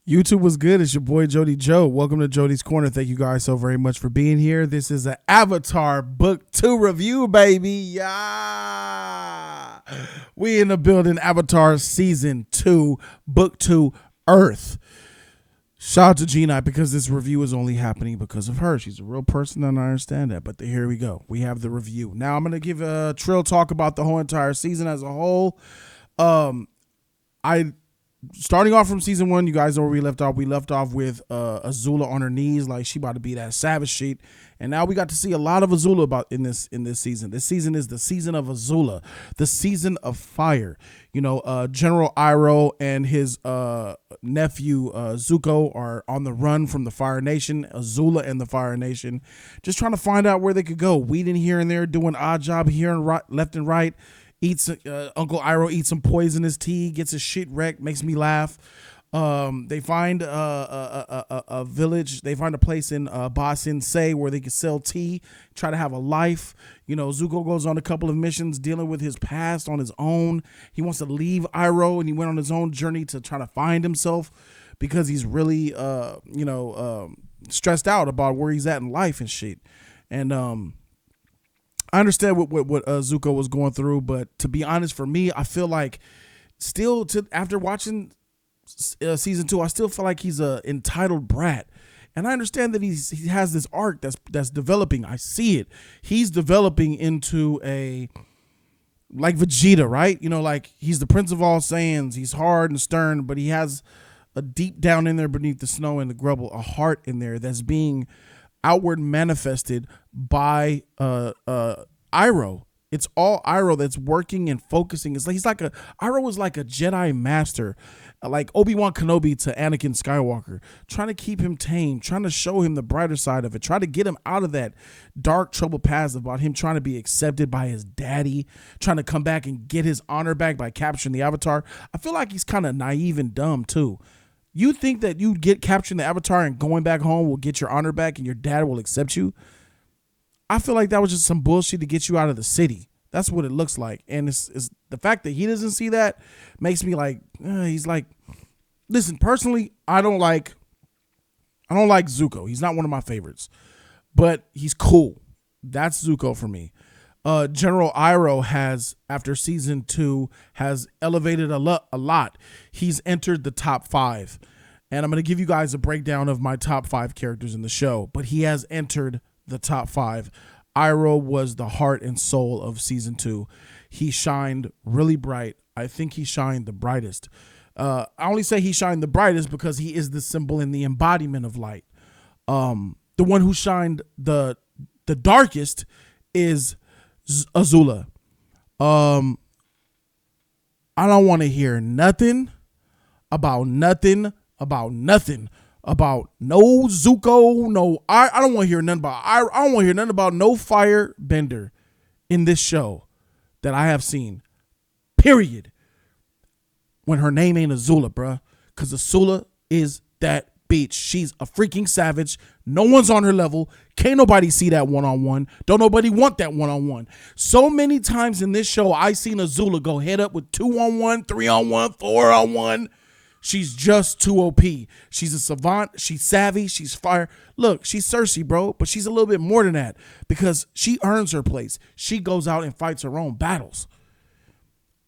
YouTube was good. It's your boy Jody Joe. Welcome to Jody's Corner. Thank you guys so very much for being here. This is an Avatar Book 2 review, baby. Yeah. We in the building. Avatar Season 2, Book 2, Earth. Shout out to G-Night because this review is only happening because of her. She's a real person and I understand that. But here we go. We have the review. Now I'm going to give a trill talk about the whole entire season as a whole. Starting off from season 1, you guys know where we left off. We left off with Azula on her knees, like she about to be that savage shit. And now we got to see a lot of Azula in this season. This season is the season of Azula, the season of fire. You know, General Iroh and his nephew Zuko are on the run from the Fire Nation, Azula and the Fire Nation, just trying to find out where they could go. Weeding here and there, doing odd job here and right, left and right. Uncle Iroh eats some poisonous tea, gets his shit wrecked, makes me laugh. They find a village. They find a place in Ba Sing Se where they can sell tea, try to have a life. You know, Zuko goes on a couple of missions dealing with his past on his own. He wants to leave Iroh, and he went on his own journey to try to find himself because he's really, stressed out about where he's at in life and shit. And I understand what Zuko was going through, but to be honest, for me, I feel like after watching season 2, I still feel like he's a entitled brat. And I understand that he has this arc that's developing. I see it. He's developing into like Vegeta, right? You know, like he's the Prince of all Saiyans. He's hard and stern, but he has a deep down in there beneath the snow and the grubble, a heart in there that's being outward manifested by Iroh. It's all Iroh that's working and focusing. It's like Iroh is like a Jedi master, like Obi-Wan Kenobi to Anakin Skywalker, trying to keep him tame, trying to show him the brighter side of it, try to get him out of that dark, troubled past about him trying to be accepted by his daddy, trying to come back and get his honor back by capturing the Avatar. I feel like he's kind of naive and dumb too. You think that you get capturing the Avatar and going back home will get your honor back and your dad will accept you? I feel like that was just some bullshit to get you out of the city. That's what it looks like. And it's the fact that he doesn't see that makes me like, he's like, listen, personally, I don't like Zuko. He's not one of my favorites, but he's cool. That's Zuko for me. General Iroh has, after season 2, has elevated a lot. He's entered the top 5. And I'm going to give you guys a breakdown of my top 5 characters in the show. But he has entered the top 5. Iroh was the heart and soul of season 2. He shined really bright. I think he shined the brightest. I only say he shined the brightest because he is the symbol and the embodiment of light. The one who shined the darkest is Azula. I don't want to hear nothing about no Zuko, no. I don't want to hear nothing about. I don't want to hear nothing about no fire bender in this show that I have seen. Period. When her name ain't Azula, bruh, because Azula is that bitch. She's a freaking savage. No one's on her level. Can't nobody see that one-on-one. Don't nobody want that one-on-one. So many times in this show, I seen Azula go head up with 2-on-1, 3-on-1, 4-on-1. She's just too OP. She's a savant. She's savvy. She's fire. Look, she's Cersei, bro, but she's a little bit more than that because she earns her place. She goes out and fights her own battles.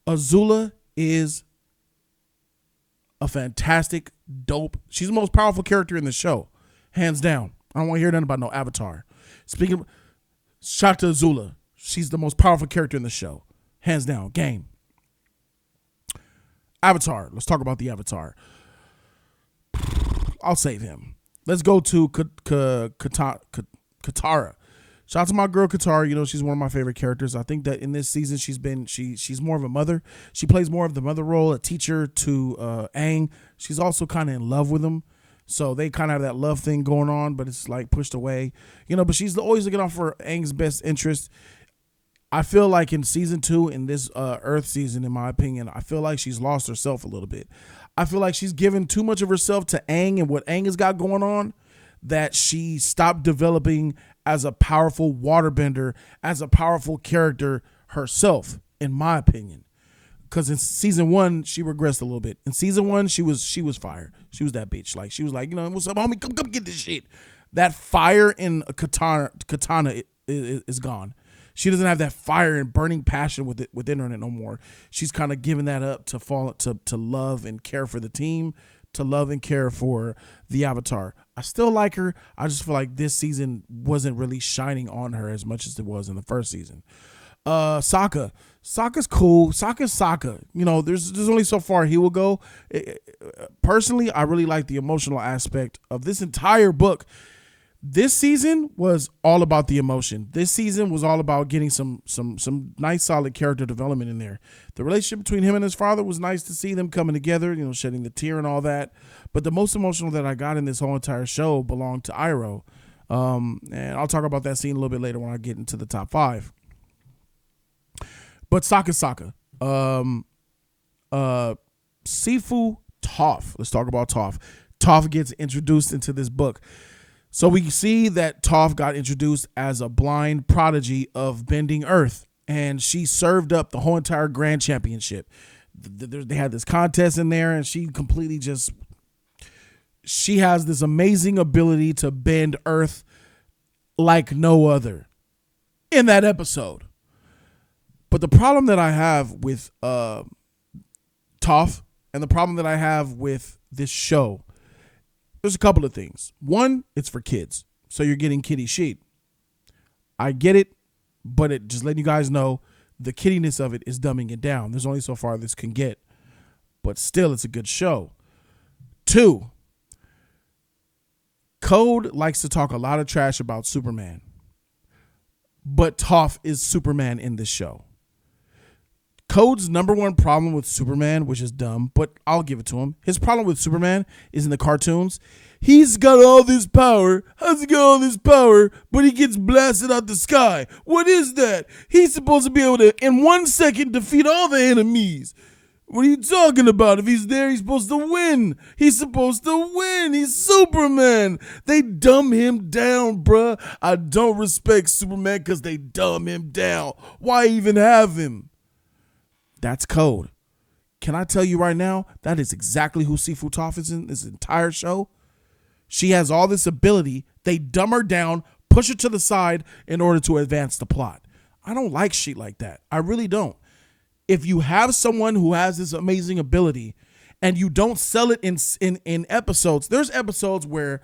Azula is a fantastic, dope. She's the most powerful character in the show, hands down. I don't want to hear nothing about no Avatar. Speaking of, shout out to Azula. She's the most powerful character in the show, hands down. Game. Avatar. Let's talk about the Avatar. I'll save him. Let's go to Katara. Shout out to my girl Katara. You know, she's one of my favorite characters. I think that in this season she's more of a mother. She plays more of the mother role, a teacher to Aang. She's also kind of in love with him. So they kind of have that love thing going on, but it's like pushed away. You know, but she's always looking out for Aang's best interest. I feel like in season 2, in this Earth season, in my opinion, I feel like she's lost herself a little bit. I feel like she's given too much of herself to Aang and what Aang has got going on, that she stopped developing as a powerful waterbender, as a powerful character herself, in my opinion. Because in season 1, she regressed a little bit. In season 1, she was fire. She was that bitch. Like, she was like, what's up, homie? Come get this shit. That fire in Katana is gone. She doesn't have that fire and burning passion within her no more. She's kind of giving that up to love and care for the team, to love and care for the Avatar. I still like her. I just feel like this season wasn't really shining on her as much as it was in the first season. Sokka's cool. Sokka's Sokka. There's only so far he will go. Personally, I really like the emotional aspect of this entire book. This season was all about the emotion. This season was all about getting some nice solid character development in there. The relationship between him and his father was nice to see them coming together, shedding the tear and all that. But the most emotional that I got in this whole entire show belonged to Iroh. And I'll talk about that scene a little bit later when I get into the top 5. But Sokka. Sifu Toph. Let's talk about Toph. Toph gets introduced into this book. So we see that Toph got introduced as a blind prodigy of bending earth, and she served up the whole entire grand championship. They had this contest in there, and she completely she has this amazing ability to bend earth like no other in that episode. But the problem that I have with Toph, and the problem that I have with this show, there's a couple of things. One, it's for kids, so you're getting kiddie shit. I get it, but just letting you guys know, the kiddiness of it is dumbing it down. There's only so far this can get, but still, it's a good show. 2, Code likes to talk a lot of trash about Superman, but Toph is Superman in this show. Code's number one problem with Superman, which is dumb, but I'll give it to him. His problem with Superman is in the cartoons. He's got all this power. How's he got all this power, but he gets blasted out the sky? What is that? He's supposed to be able to, in 1 second, defeat all the enemies. What are you talking about? If he's there, he's supposed to win. He's supposed to win. He's Superman. They dumb him down, bruh. I don't respect Superman because they dumb him down. Why even have him? That's Code. Can I tell you right now, that is exactly who Sifu Toph is in this entire show. She has all this ability. They dumb her down, push her to the side in order to advance the plot. I don't like shit like that. I really don't. If you have someone who has this amazing ability and you don't sell it in episodes, there's episodes where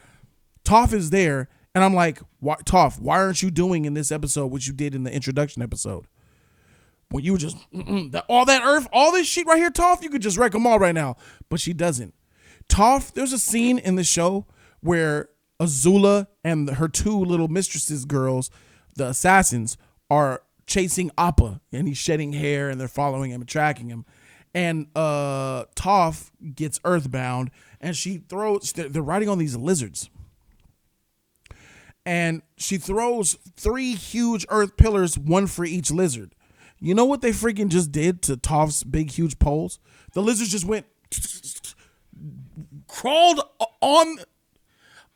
Toph is there and I'm like, Toph, why aren't you doing in this episode what you did in the introduction episode? When you were just, all that earth, all this shit right here, Toph, you could just wreck them all right now. But she doesn't. Toph, there's a scene in the show where Azula and her 2 little mistresses girls, the assassins, are chasing Appa. And he's shedding hair and they're following him and tracking him. And Toph gets earthbound and they're riding on these lizards. And she throws 3 huge earth pillars, 1 for each lizard. You know what they freaking just did to Toph's big, huge poles? The lizards just went, crawled on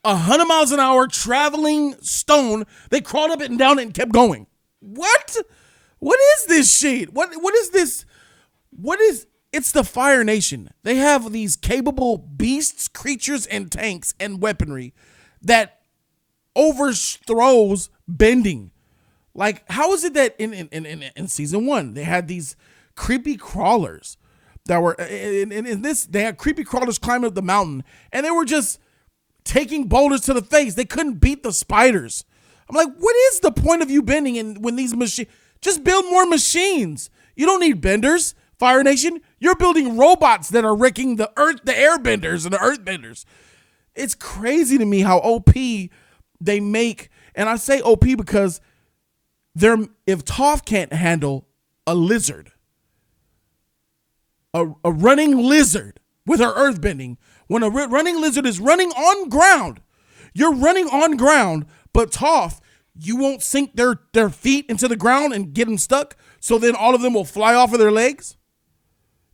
100 miles an hour, traveling stone. They crawled up it and down it and kept going. What? What is this shit? What is this? It's the Fire Nation. They have these capable beasts, creatures, and tanks and weaponry that overthrows bending. Like, how is it that in season 1 they had these creepy crawlers that were in this? They had creepy crawlers climbing up the mountain, and they were just taking boulders to the face. They couldn't beat the spiders. I'm like, what is the point of you bending? And when these machines, just build more machines. You don't need benders, Fire Nation. You're building robots that are wrecking the earth, the airbenders and the earthbenders. It's crazy to me how OP they make, and I say OP because if Toph can't handle a lizard, a running lizard with her earthbending, when a running lizard is running on ground, you're running on ground, but Toph, you won't sink their feet into the ground and get them stuck, so then all of them will fly off of their legs.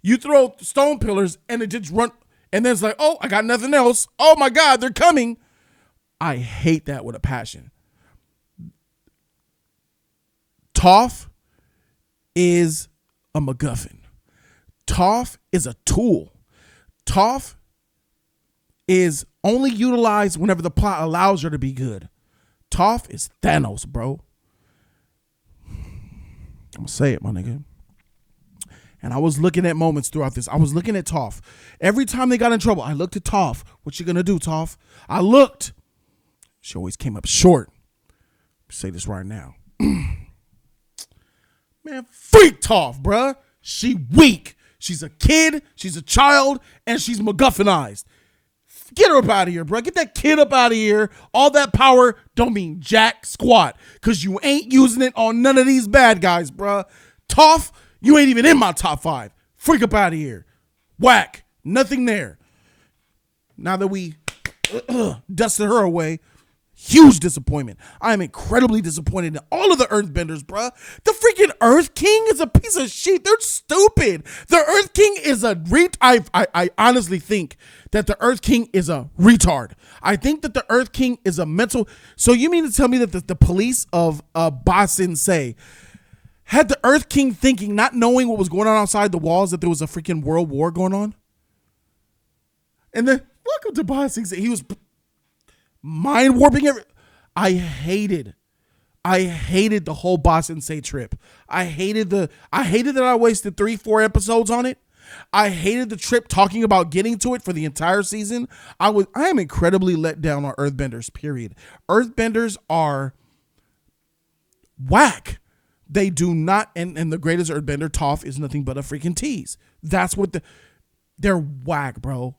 You throw stone pillars and it just run, and then it's like, oh, I got nothing else. Oh my God, they're coming. I hate that with a passion. Toph is a MacGuffin. Toph is a tool. Toph is only utilized whenever the plot allows her to be good. Toph is Thanos, bro. I'm gonna say it, my nigga. And I was looking at moments throughout this. I was looking at Toph. Every time they got in trouble, I looked at Toph. What you gonna do, Toph? I looked. She always came up short. Say this right now. Man, freak Toph, bruh. She weak. She's a kid, she's a child, and she's MacGuffinized. Get her up out of here, bro. Get that kid up out of here. All that power don't mean jack squat, because you ain't using it on none of these bad guys, bro. Toph, you ain't even in my top 5. Freak up out of here. Whack. Nothing there. Now that we dusted her away, huge disappointment. I am incredibly disappointed in all of the Earthbenders, bruh. The freaking Earth King is a piece of shit. They're stupid. The Earth King is a I honestly think that the Earth King is a retard. I think that the Earth King is a mental. So you mean to tell me that the police of Ba Sensei had the Earth King thinking, not knowing what was going on outside the walls, that there was a freaking world war going on? And then, welcome to Ba Sensei. He was mind warping every. I hated the whole Ba Sensei trip. I hated that I wasted 3-4 episodes on it. I hated the trip talking about getting to it for the entire season. I am incredibly let down on Earthbenders, period. Earthbenders are whack. They do not, and the greatest Earthbender, Toph, is nothing but a freaking tease. That's what they're whack, bro.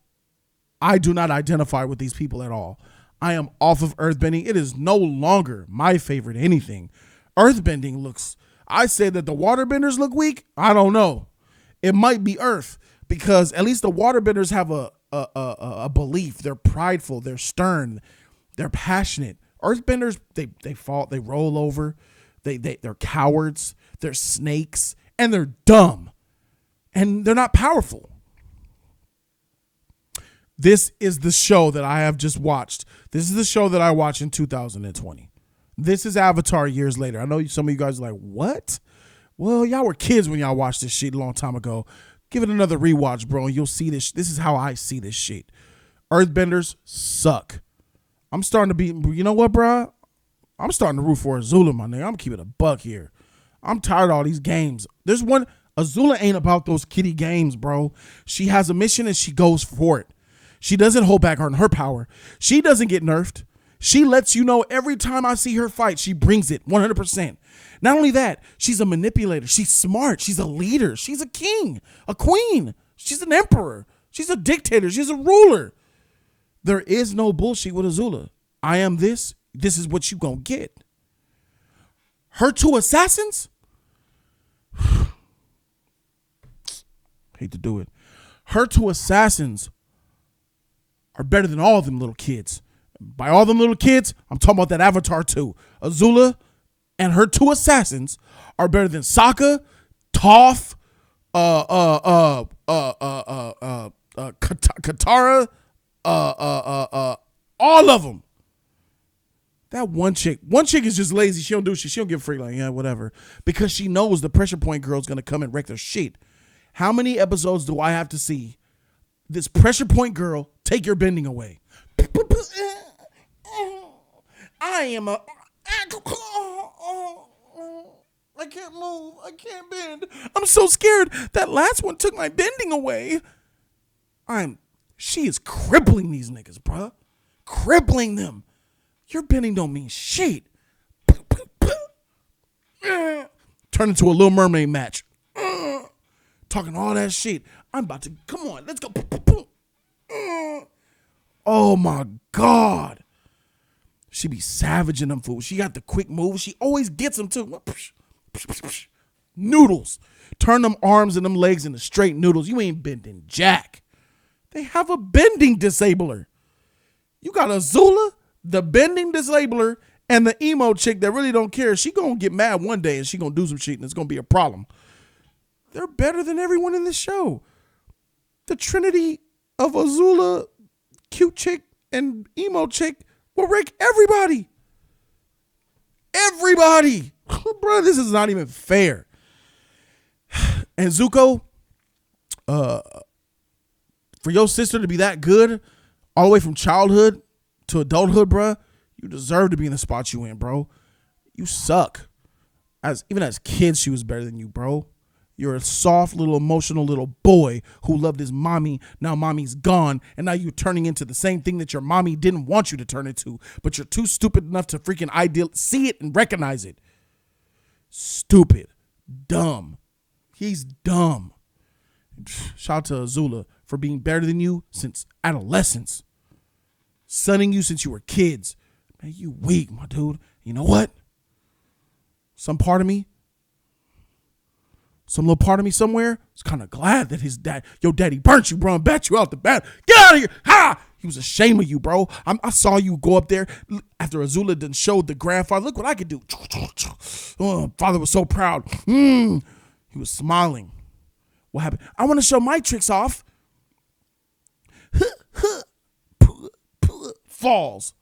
I do not identify with these people at all. I am off of earthbending. It is no longer my favorite anything. Earthbending looks, I say that the waterbenders look weak. I don't know. It might be Earth, because at least the waterbenders have a belief. They're prideful. They're stern. They're passionate. Earthbenders, they fall, they roll over. They're cowards. They're snakes, and they're dumb, and they're not powerful. This is the show that I have just watched. This is the show that I watched in 2020. This is Avatar years later. I know some of you guys are like, what? Well, y'all were kids when y'all watched this shit a long time ago. Give it another rewatch, bro, and you'll see this. This is how I see this shit. Earthbenders suck. I'm starting to be, you know what, bro? I'm starting to root for Azula, my nigga. I'm keeping a buck here. I'm tired of all these games. There's one, Azula ain't about those kiddie games, bro. She has a mission and she goes for it. She doesn't hold back on her power. She doesn't get nerfed. She lets you know every time I see her fight, she brings it 100%. Not only that, she's a manipulator. She's smart. She's a leader. She's a king, a queen. She's an emperor. She's a dictator. She's a ruler. There is no bullshit with Azula. I am this. This is what you gonna get. Her 2 assassins? Hate to do it. Her 2 assassins are better than all of them little kids. By all them little kids, I'm talking about that Avatar 2. Azula and her 2 assassins are better than Sokka, Toph, Katara, all of them. That one chick is just lazy. She don't do shit. She don't give a freak, like, yeah, whatever. Because she knows the pressure point girl's gonna come and wreck their shit. How many episodes do I have to see this pressure point girl take your bending away? I am a, I can't move. I can't bend. I'm so scared. That last one took my bending away. She is crippling these niggas, bruh. Crippling them. Your bending don't mean shit. Turn into a Little Mermaid match. Talking all that shit. I'm about to, come on, let's go. Oh my God. She be savaging them fools. She got the quick moves. She always gets them too. Noodles. Turn them arms and them legs into straight noodles. You ain't bending jack. They have a bending disabler. You got Azula, the bending disabler, and the emo chick that really don't care. She gonna get mad one day and she gonna do some shit and it's gonna be a problem. They're better than everyone in this show. The trinity of Azula, cute chick, and emo chick will wreck everybody. Everybody. Bro, this is not even fair. And Zuko, For your sister to be that good, all the way from childhood to adulthood, bruh, you deserve to be in the spot you in, bro. You suck. Even as kids, she was better than you, bro. You're a soft, little, emotional little boy who loved his mommy. Now mommy's gone, and now you're turning into the same thing that your mommy didn't want you to turn into, but you're too stupid enough to freaking see it and recognize it. Stupid. Dumb. He's dumb. Shout out to Azula for being better than you since adolescence. Sunning you since you were kids. Man, you weak, my dude. You know what? Some little part of me somewhere is kind of glad that your daddy burnt you, bro, and bat you out the bat. Get out of here. Ha! He was ashamed of you, bro. I saw you go up there after Azula done showed the grandfather, look what I could do. Oh, father was so proud. He was smiling. What happened? I want to show my tricks off. Falls.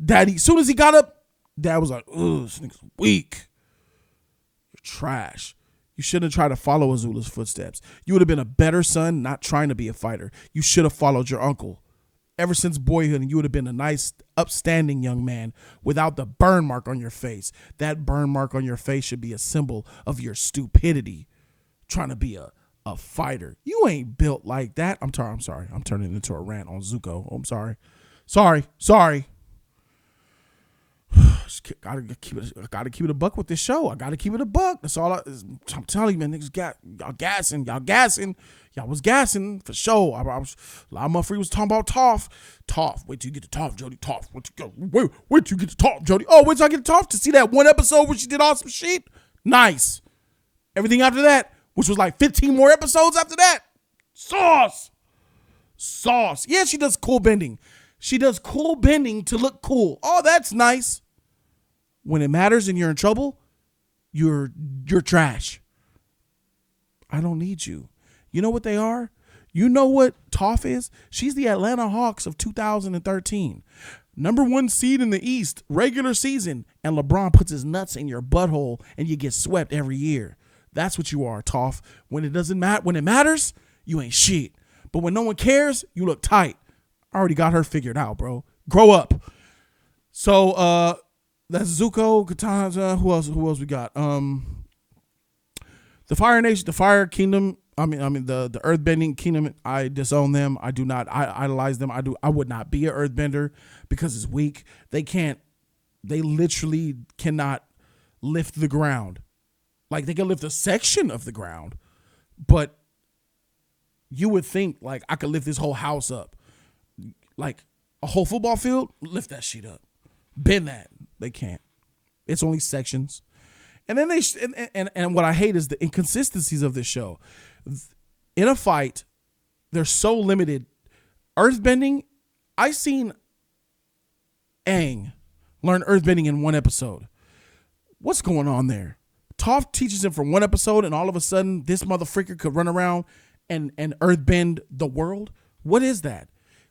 Daddy, as soon as he got up, Dad was like, "Ugh, this nigga's weak. You're trash. You shouldn't have tried to follow Azula's footsteps. You would have been a better son not trying to be a fighter. You should have followed your uncle. Ever since boyhood, you would have been a nice, upstanding young man without the burn mark on your face. That burn mark on your face should be a symbol of your stupidity, trying to be a fighter. You ain't built like that." I'm sorry. I'm turning into a rant on Zuko. Oh, I'm sorry. Sorry. Gotta keep it a buck with this show. I gotta keep it a buck. That's all I'm telling you, man. Niggas y'all was gassing for sure. A lot of motherfuckers was talking about Toph. Wait till you get to Toph, Jody. Toph, wait till you get to Toph, Jody. Oh, wait till I get to Toph to see that one episode where she did awesome shit. Nice. Everything after that, which was like 15 more episodes after that. Sauce. Yeah, she does cool bending. She does cool bending to look cool. Oh, that's nice. When it matters and you're in trouble, you're trash. I don't need you. You know what they are? You know what Toph is? She's the Atlanta Hawks of 2013. Number 1 seed in the East, regular season, and LeBron puts his nuts in your butthole and you get swept every year. That's what you are, Toph. When it doesn't matter, when it matters, you ain't shit. But when no one cares, you look tight. I already got her figured out, bro. Grow up. So that's Zuko, Katana. Who else we got? The Fire Nation, the Fire Kingdom. I mean the Earthbending Kingdom. I disown them. I do not. I idolize them. I would not be an Earthbender because it's weak. They literally cannot lift the ground. Like they can lift a section of the ground, but you would think like I could lift this whole house up. Like a whole football field, lift that shit up. Bend that. They can't. It's only sections. And then and what I hate is the inconsistencies of this show. In a fight, they're so limited. Earthbending, I seen Aang learn earthbending in one episode. What's going on there? Toph teaches him for one episode and all of a sudden this motherfucker could run around and earthbend the world? What is that?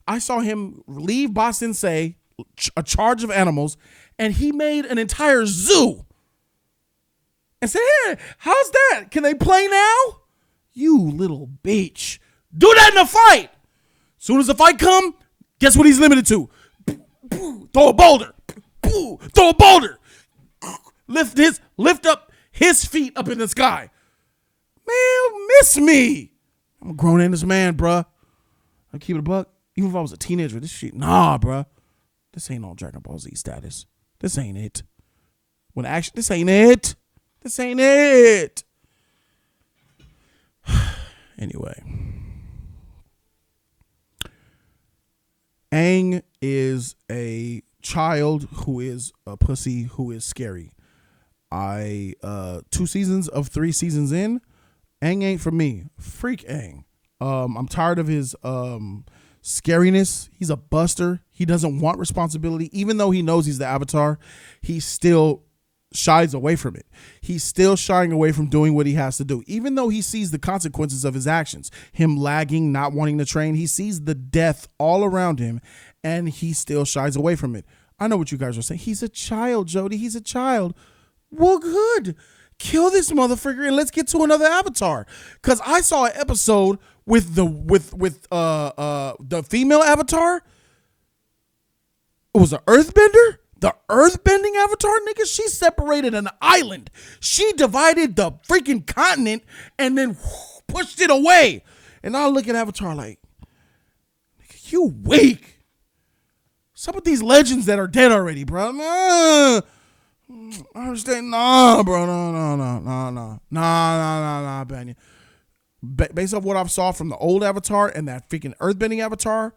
I saw him leave Ba Sensei, a charge of animals, and he made an entire zoo. And said, "Hey, how's that? Can they play now?" You little bitch. Do that in a fight. Soon as the fight come, guess what he's limited to? Throw a boulder. Throw a boulder. Lift up his feet up in the sky. Man, miss me. I'm a grown-ass man, bruh. I keep it a buck. Even if I was a teenager, this shit, nah, bruh. This ain't no Dragon Ball Z status. This ain't it. This ain't it. This ain't it. Anyway. Aang is a child who is a pussy who is scary. 2 seasons of 3 seasons in, Aang ain't for me. Freak Aang. I'm tired of his scariness. He's a buster. He doesn't want responsibility. Even though he knows he's the Avatar, he still shies away from it. He's still shying away from doing what he has to do. Even though he sees the consequences of his actions, him lagging, not wanting to train, he sees the death all around him and he still shies away from it. I know what you guys are saying. He's a child, Jody. He's a child. Well, good. kill this motherfucker and let's get to another Avatar. Cause I saw an episode with the female Avatar. It was an earthbender. The earthbending Avatar, nigga, she separated an island. She divided the freaking continent and then pushed it away. And I look at Avatar like, nigga, you weak. Some of these legends that are dead already, bro. I understand. Nah, bro. Nah, Banyan. Based off what I saw from the old Avatar and that freaking earthbending Avatar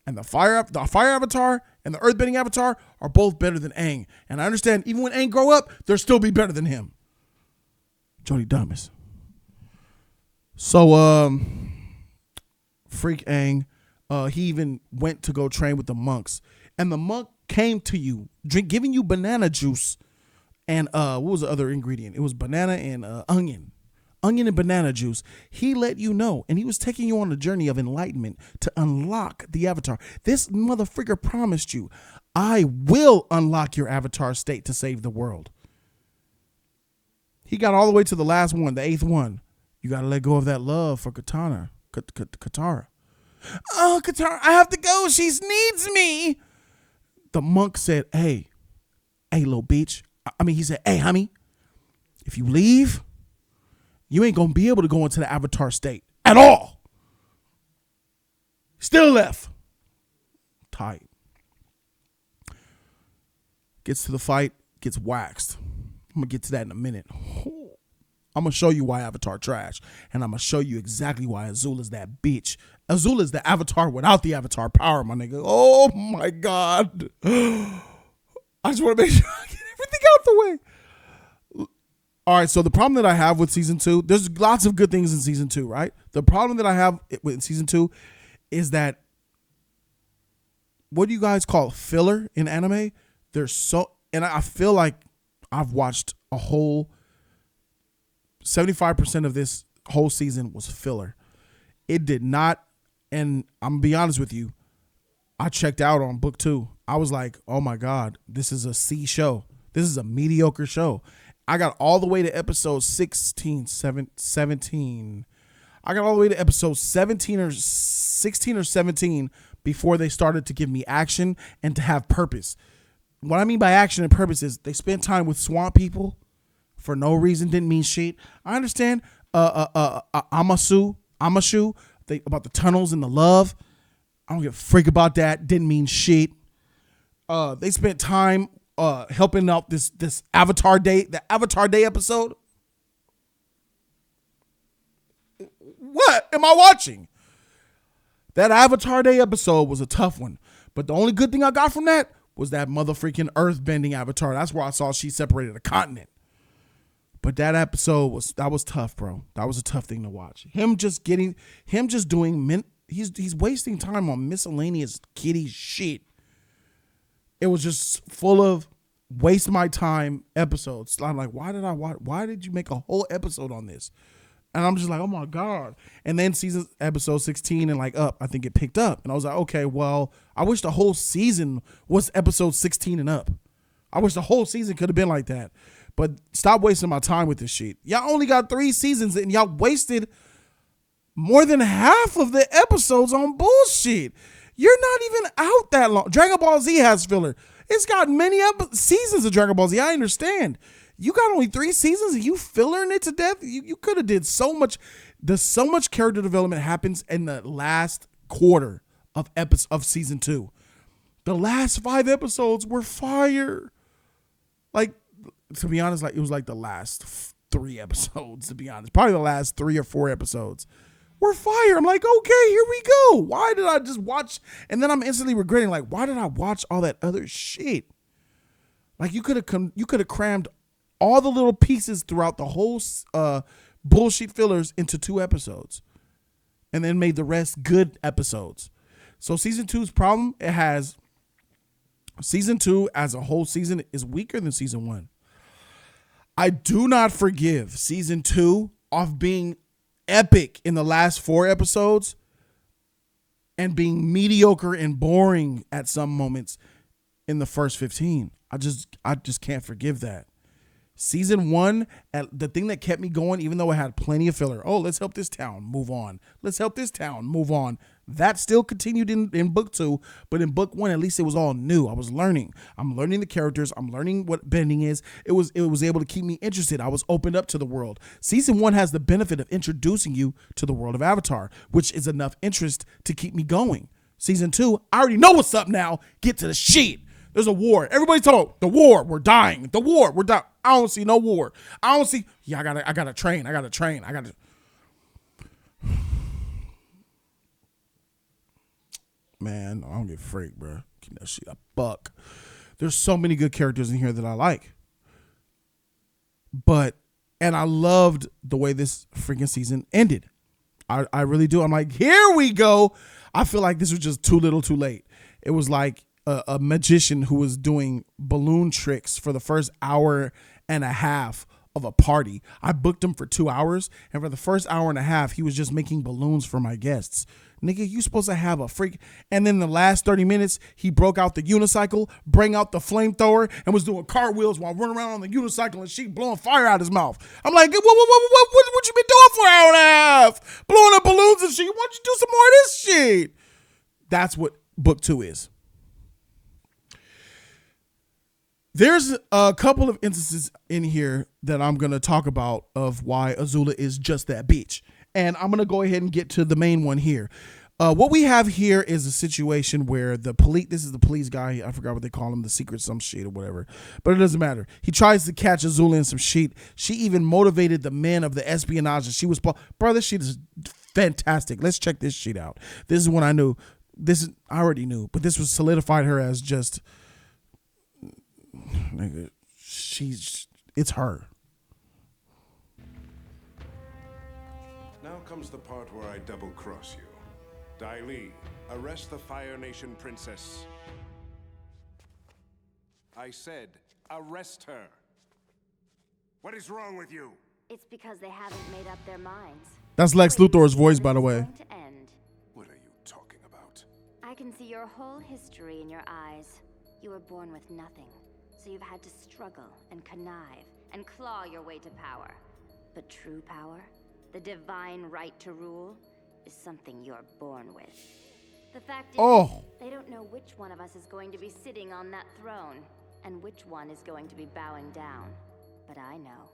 and the fire Avatar and the earthbending Avatar are both better than Aang. And I understand even when Aang grow up, they'll still be better than him. Jody Dumas. So, freak Aang, he even went to go train with the monks. And the monk came to you, giving you banana juice. And what was the other ingredient? It was banana and onion. Onion and banana juice. He let you know, and he was taking you on a journey of enlightenment to unlock the Avatar. This motherfucker promised you, I will unlock your Avatar state to save the world. He got all the way to the last one, the 8th one. You got to let go of that love for Katana, Katara. Oh, Katara, I have to go. She needs me. The monk said, hey, little bitch. He said, hey, homie, if you leave, you ain't going to be able to go into the Avatar state at all. Still left. Tight. Gets to the fight, gets waxed. I'm going to get to that in a minute. I'm going to show you why Avatar trash. And I'm going to show you exactly why Azula's that bitch. Azula's the Avatar without the Avatar power, my nigga. Oh, my God. I just want to make sure I get everything out the way. All right, so the problem that I have with season 2, there's lots of good things in season 2, right? The problem that I have with season 2 is that, what do you guys call filler in anime? And I feel like I've watched a whole 75% of this whole season was filler. It did not, and I'm gonna be honest with you, I checked out on book 2. I was like, oh my God, this is a C show. This is a mediocre show. I got all the way to episode 17. I got all the way to episode 17 or 16 or 17 before they started to give me action and to have purpose. What I mean by action and purpose is they spent time with swamp people for no reason, didn't mean shit. I understand Amashu, about the tunnels and the love. I don't give a freak about that. Didn't mean shit. They spent time helping out this Avatar Day, the Avatar Day episode. What am I watching? That Avatar Day episode was a tough one, but the only good thing I got from that was that motherfucking earth-bending Avatar. That's where I saw she separated a continent. But that episode was tough, bro. That was a tough thing to watch. He's wasting time on miscellaneous kiddie shit. It was just full of waste my time episodes. I'm like, why did you make a whole episode on this? And I'm just like, oh my God. And then episode 16 and like up, I think it picked up. And I was like, okay, well, I wish the whole season was episode 16 and up. I wish the whole season could have been like that. But stop wasting my time with this shit. Y'all only got 3 seasons and y'all wasted more than half of the episodes on bullshit. You're not even out that long. Dragon Ball Z has filler. It's got many seasons of Dragon Ball Z. I understand. You got only 3 seasons and you fillering it to death. You could have did so much. So much character development happens in the last quarter of season 2. The last 5 episodes were fire. Like, to be honest, like it was like the last 3 episodes, to be honest. Probably the last 3 or 4 episodes were fire. I'm like, okay, here we go. Why did I just watch? And then I'm instantly regretting, like, why did I watch all that other shit? Like, you could have crammed all the little pieces throughout the whole bullshit fillers into 2 episodes and then made the rest good episodes. So season 2's problem, it has season 2 as a whole season is weaker than season 1. I do not forgive season 2 of being epic in the last 4 episodes and being mediocre and boring at some moments in the first 15. I just can't forgive that. Season 1, the thing that kept me going, even though it had plenty of filler. Oh, let's help this town, move on. Let's help this town, move on. That still continued in book 2, but in book 1, at least it was all new. I was learning. I'm learning the characters. I'm learning what bending is. It was able to keep me interested. I was opened up to the world. Season 1 has the benefit of introducing you to the world of Avatar, which is enough interest to keep me going. Season 2, I already know what's up now. Get to the shit. There's a war. Everybody talk. The war. We're dying. The war. We're dying. I don't see no war. I don't see. Yeah, I gotta train. I gotta train. I gotta. Man, I don't give a freak, bro. Keep that shit a buck. There's so many good characters in here that I like. And I loved the way this freaking season ended. I really do. I'm like, here we go. I feel like this was just too little too late. It was like a magician who was doing balloon tricks for the first hour and a half of a party. I booked him for 2 hours, and for the first hour and a half, he was just making balloons for my guests. Nigga, you supposed to have a freak. And then the last 30 minutes, he broke out the unicycle, bring out the flamethrower, and was doing cartwheels while running around on the unicycle and she blowing fire out his mouth. I'm like, what you been doing for an hour and a half? Blowing up balloons and shit. Why don't you do some more of this shit? That's what book 2 is. There's a couple of instances in here that I'm going to talk about of why Azula is just that bitch. And I'm going to go ahead and get to the main one here. What we have here is a situation where this is the police guy. I forgot what they call him, the secret some shit or whatever. But it doesn't matter. He tries to catch Azula in some shit. She even motivated the men of the espionage. And she was, bro, this shit is fantastic. Let's check this shit out. This is when I knew. I already knew. But this was solidified her as just, nigga, it's her. Now comes the part where I double-cross you. Dai Li, arrest the Fire Nation princess. I said, arrest her. What is wrong with you? It's because they haven't made up their minds. That's Lex Luthor's voice, by the way. What are you talking about? I can see your whole history in your eyes. You were born with nothing, so you've had to struggle and connive and claw your way to power. But true power, the divine right to rule, is something you're born with. The fact is, they don't know which one of us is going to be sitting on that throne, and which one is going to be bowing down. But I know,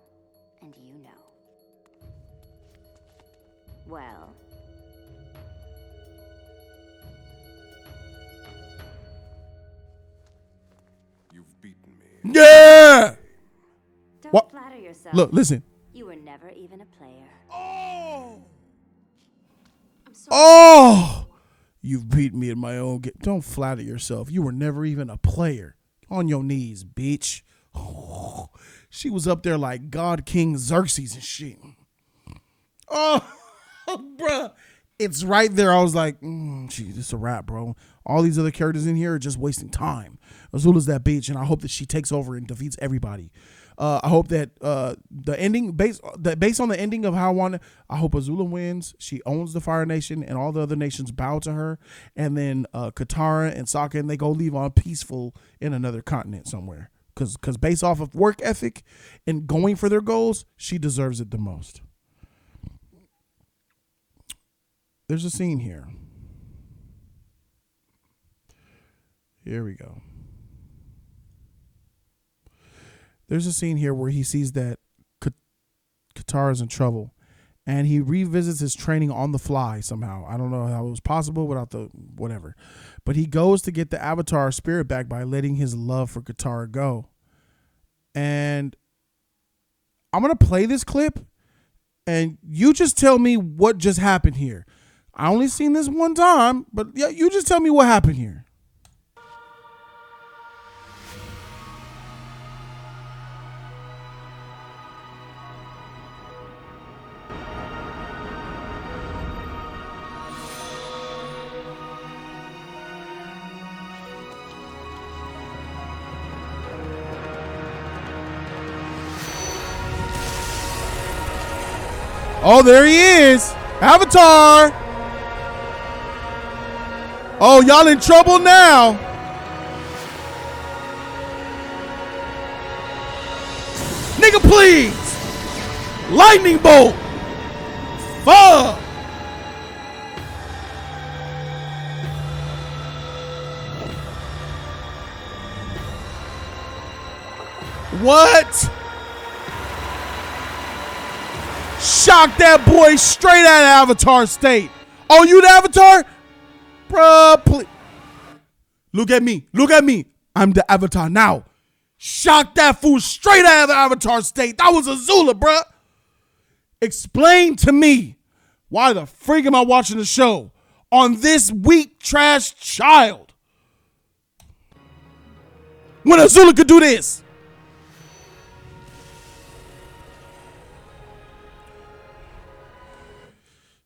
and you know. Well... You've beaten me. Yeah! Don't flatter yourself. Look, listen. You were never even a player. Oh! I'm sorry. Oh! You've beaten me in my own game. Don't flatter yourself. You were never even a player. On your knees, bitch. Oh, she was up there like God King Xerxes and shit. Oh, bruh. It's right there. I was like, gee, this is a wrap, bro. All these other characters in here are just wasting time. Azula's that bitch, and I hope that she takes over and defeats everybody. I hope that the ending, based on the ending of how I want it, I hope Azula wins. She owns the Fire Nation, and all the other nations bow to her. And then Katara and Sokka, and they go leave on peaceful in another continent somewhere. Because based off of work ethic and going for their goals, she deserves it the most. There's a scene here. Here we go. There's a scene here where he sees that Katara's in trouble, and he revisits his training on the fly somehow. I don't know how it was possible without the whatever. But he goes to get the Avatar spirit back by letting his love for Katara go. And I'm going to play this clip, and you just tell me what just happened here. I only seen this one time, but yeah, you just tell me what happened here. Oh, there he is. Avatar. Oh, y'all in trouble now. Nigga, please. Lightning bolt. Fuck. What? Shock that boy straight out of Avatar state. Oh, you the Avatar? Bruh, please. Look at me. Look at me. I'm the Avatar now. Shock that fool straight out of the Avatar state. That was Azula, bruh. Explain to me why the freak am I watching the show on this weak trash child when Azula could do this?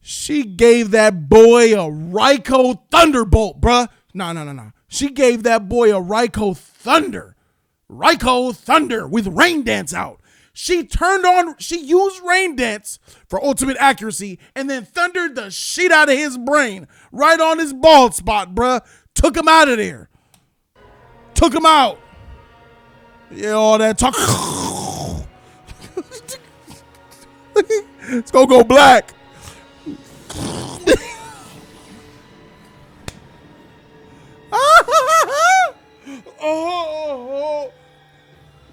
She gave that boy a Raiko Thunderbolt, bruh. No. She gave that boy a Raiko Thunder. Raiko Thunder with Rain Dance out. She used Rain Dance for ultimate accuracy and then thundered the shit out of his brain right on his bald spot, bruh. Took him out of there. Took him out. Yeah, all that talk. It's gonna go black. Oh,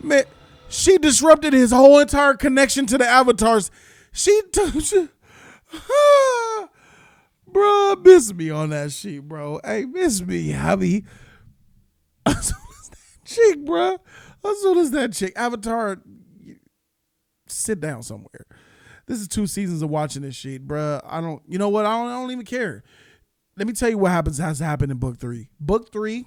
man, she disrupted his whole entire connection to the avatars. Bro, miss me on that shit, bro. Hey, miss me, hubby. As soon as that chick, bro. As soon as that chick, Avatar, sit down somewhere. This is 2 seasons of watching this shit, bro. You know what? I don't even care. Let me tell you what has happened in book 3. Book 3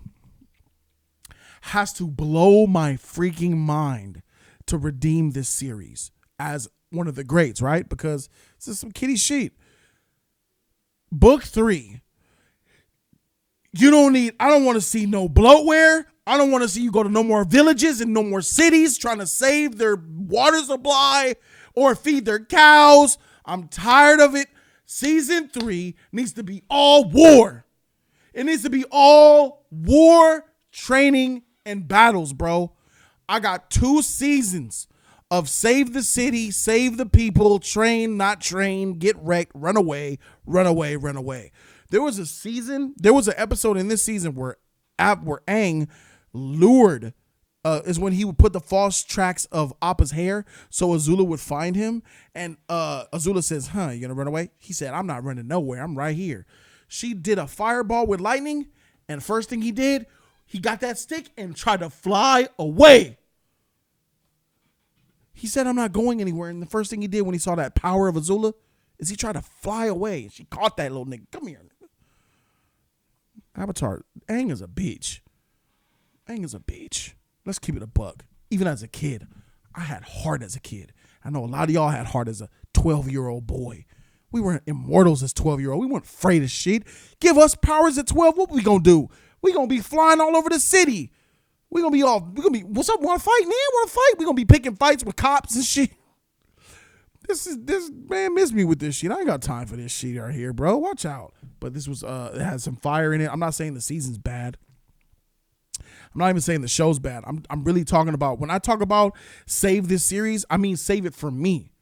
has to blow my freaking mind to redeem this series as one of the greats, right? Because this is some kiddie shit. Book 3, I don't want to see no bloatware. I don't want to see you go to no more villages and no more cities trying to save their water supply or feed their cows. I'm tired of it. Season 3 needs to be all war. It needs to be all war, training, and battles, bro. I got 2 seasons of save the city, save the people, train, not train, get wrecked, run away, run away, run away. There was an episode in this season where Aang lured, is when he would put the false tracks of Appa's hair so Azula would find him. And Azula says, you gonna run away? He said, I'm not running nowhere. I'm right here. She did a fireball with lightning. And first thing he did, he got that stick and tried to fly away. He said, I'm not going anywhere. And the first thing he did when he saw that power of Azula is he tried to fly away. She caught that little nigga. Come here. Avatar, Aang is a bitch. Aang is a bitch. Let's keep it a buck. Even as a kid, I had heart as a kid. I know a lot of y'all had heart as a 12-year-old boy. We weren't immortals as 12-year-old. We weren't afraid of shit. Give us powers at 12. What we gonna do? We gonna be flying all over the city. We gonna be, what's up? Want to fight, man? Want to fight? We gonna be picking fights with cops and shit. This man missed me with this shit. I ain't got time for this shit right here, bro. Watch out. But this was, it had some fire in it. I'm not saying the season's bad. I'm not even saying the show's bad. I'm really talking about, when I talk about save this series, I mean save it for me.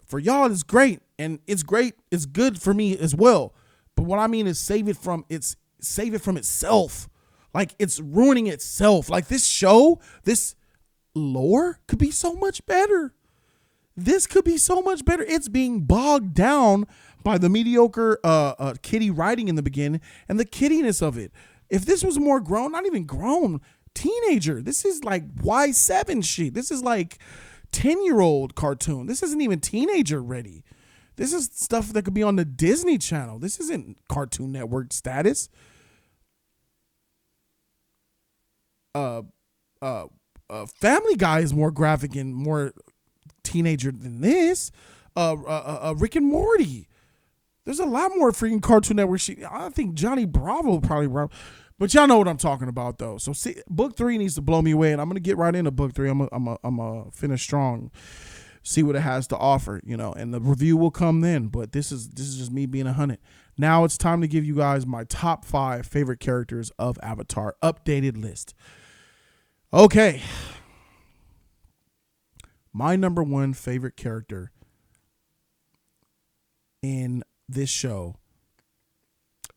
For y'all, it's great. And it's great. It's good for me as well. But what I mean is save it from itself. Like, it's ruining itself. Like, this show, this lore could be so much better. This could be so much better. It's being bogged down by the mediocre kiddie writing in the beginning and the kiddiness of it. If this was more grown, not even grown, teenager, this is like Y7 shit. This is like 10-year-old cartoon. This isn't even teenager ready. This is stuff that could be on the Disney Channel. This isn't Cartoon Network status. Family Guy is more graphic and more teenager than this. Rick and Morty. There's a lot more freaking Cartoon Network shit. I think Johnny Bravo probably, but y'all know what I'm talking about though. So see, book 3 needs to blow me away, and I'm gonna get right into book 3. I'm gonna finish strong, see what it has to offer, and the review will come then. But this is just me being 100. Now it's time to give you guys my top 5 favorite characters of Avatar updated list. Okay. My number one favorite character in this show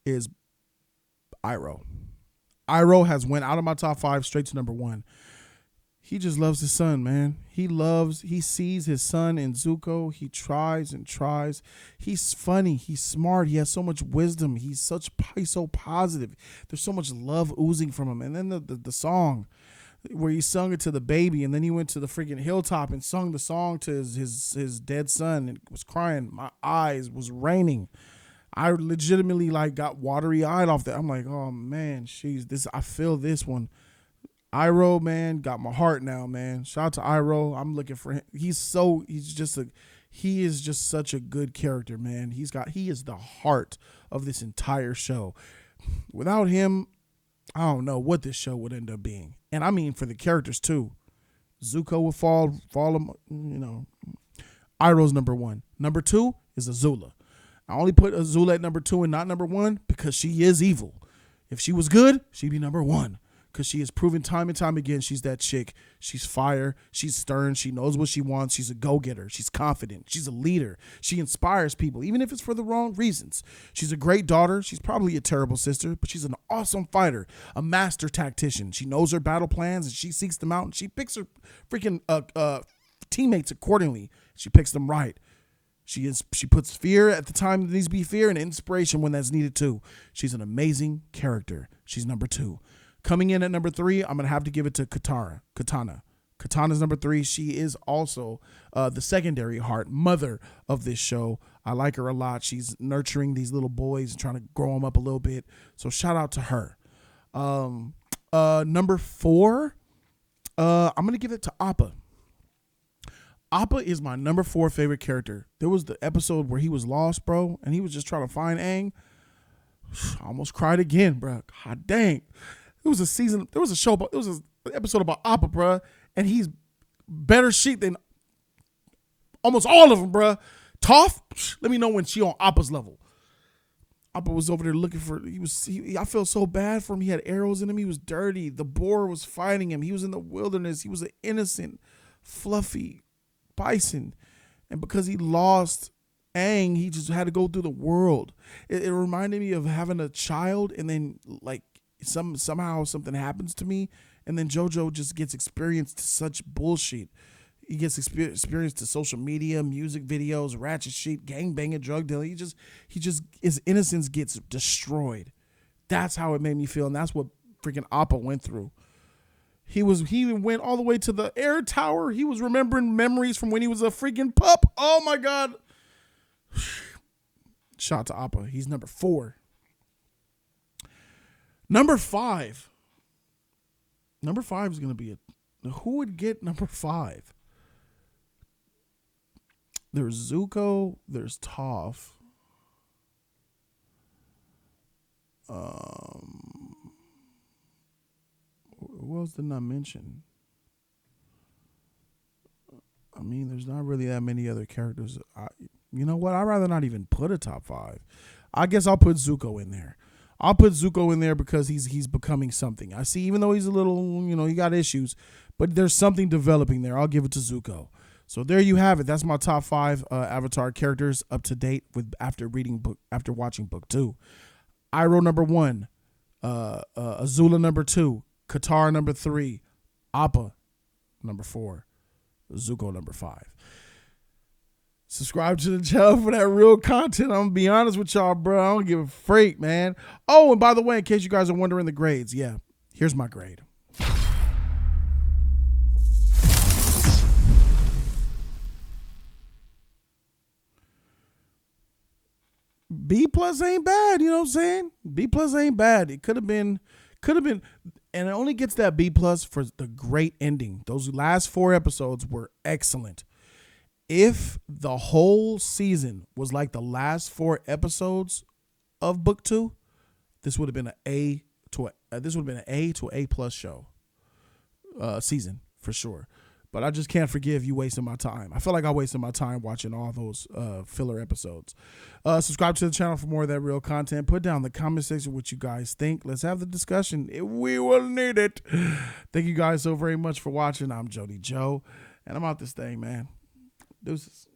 is Iroh. Iroh has went out of my top 5 straight to number 1. He just loves his son, man. He sees his son in Zuko. He tries and tries. He's funny. He's smart. He has so much wisdom. He's so positive. There's so much love oozing from him. And then the song where he sung it to the baby, and then he went to the freaking hilltop and sung the song to his dead son and was crying. My eyes was raining. I legitimately got watery eyed off that. I'm like, oh man, I feel this one. Iroh, man, got my heart now, man. Shout out to Iroh. I'm looking for him. He is just such a good character, man. He is the heart of this entire show. Without him, I don't know what this show would end up being. And I mean for the characters too. Zuko would fall, Iroh's number 1. Number 2 is Azula. I only put Azula at number 2 and not number 1 because she is evil. If she was good, she'd be number 1. Because she has proven time and time again she's that chick. She's fire. She's stern. She knows what she wants. She's a go-getter. She's confident. She's a leader. She inspires people, even if it's for the wrong reasons. She's a great daughter. She's probably a terrible sister, but she's an awesome fighter, a master tactician. She knows her battle plans, and she seeks them out, and she picks her freaking teammates accordingly. She picks them right. She puts fear at the time that needs to be fear and inspiration when that's needed too. She's an amazing character. She's number 2. Coming in at number 3, I'm going to have to give it to Katara. Katana's number 3. She is also the secondary heart mother of this show. I like her a lot. She's nurturing these little boys and trying to grow them up a little bit. So shout out to her. Number 4, I'm going to give it to Appa. Appa is my number 4 favorite character. There was the episode where he was lost, bro, and he was just trying to find Aang. I almost cried again, bro. God dang. There was an episode about Appa, bro, and he's better sheep than almost all of them, bro. Toph, let me know when she on Appa's level. Appa was over there looking for, I felt so bad for him. He had arrows in him. He was dirty. The boar was fighting him. He was in the wilderness. He was an innocent, fluffy bison. And because he lost Aang, he just had to go through the world. It reminded me of having a child and then somehow something happens to me, and then JoJo just gets experienced to such bullshit. He gets experienced to social media, music videos, ratchet shit, gangbanging, drug dealing. His innocence gets destroyed. That's how it made me feel, and that's what freaking Appa went through. He went all the way to the air tower. He was remembering memories from when he was a freaking pup. Oh my God. Shout out to Appa. He's number 4. Number 5. Number 5 is going to be who would get number 5? There's Zuko. There's Toph. Who else did I mention? I mean, there's not really that many other characters. You know what? I'd rather not even put a top 5. I guess I'll put Zuko in there. I'll put Zuko in there because he's becoming something. I see, even though he's a little, he got issues, but there's something developing there. I'll give it to Zuko. So there you have it. That's my top 5 Avatar characters up to date after watching book 2. Iroh number 1, Azula number 2, Katara number 3, Appa number 4, Zuko number 5. Subscribe to the channel for that real content. I'm going to be honest with y'all, bro. I don't give a freak, man. Oh, and by the way, in case you guys are wondering the grades, yeah, here's my grade. B+ ain't bad, you know what I'm saying? B+ ain't bad. It could have been, and it only gets that B+ for the great ending. Those last 4 episodes were excellent. If the whole season was like the last 4 episodes of book 2, this would have been an A to A+ show, season for sure. But I just can't forgive you wasting my time. I feel like I wasted my time watching all those filler episodes. Subscribe to the channel for more of that real content. Put down in the comment section what you guys think. Let's have the discussion. We will need it. Thank you guys so very much for watching. I'm Jody Joe. And I'm out this thing, man. Deuces.